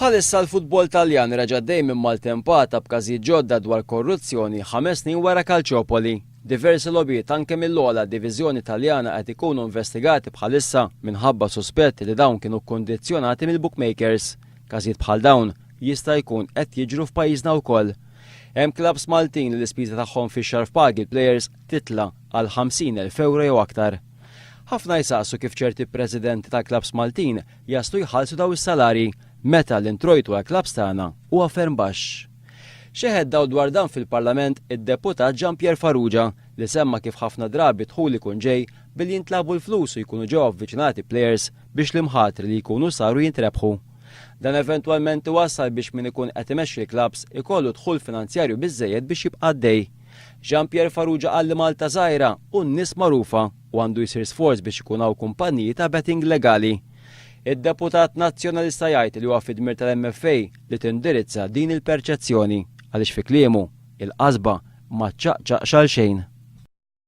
Bħalissa l-futbol Taljan reġa' dejjem immaltempata b'każijiet ġodda dwar korruzzjoni 5 snin wara Calciopoli. Diversi logħbiet anke mill-ogħla diviżjoni Taljana qed ikunu investigati bħalissa minħabba suspetti li dawn kienu kkundizzjonati mill-bookmakers. Każijiet bħal dawn jista' jkun qed jiġru f'pajjiżna wkoll. Hemm klabs Maltin li l-ispiża tagħhom fix-xahar pagi l-plejers titla' għal 50,000 euro jew aktar. Ħafna jsaqsu kif ċerti presidenti ta' klabs Maltin jaslu jħallsu daw is-salarji meta l-introjtu għal klabs tagħna huwa ferm baxx. Xeħeddaw dwar dan fil-Parlament id-deputat Jean-Pierre Farrugia li semma kif ħafna drabi dħul ikun ġej billi jintlabu l-flus u jkunu ġew avviċinati plejers biex l-imħatri li jkunu saru jintrebħu. Dan eventwalment iwassal biex min ikun qed imexxi l-klabs ikollu dħul finanzjarju biżżejjed biex jibqa' għaddej. Jean-Pierre Farrugia qal li Malta żgħira u n-nies magħrufa u għandu jsir sforz biex ikun hawn kumpaniji ta' betting legali. Id-deputat nazzjonalista jgħid li huwa fid-dmir tal-MFA li tindirizza din il-perċezzjoni għaliex fi kliemu il-qasba ma ċċaqċaq xejn.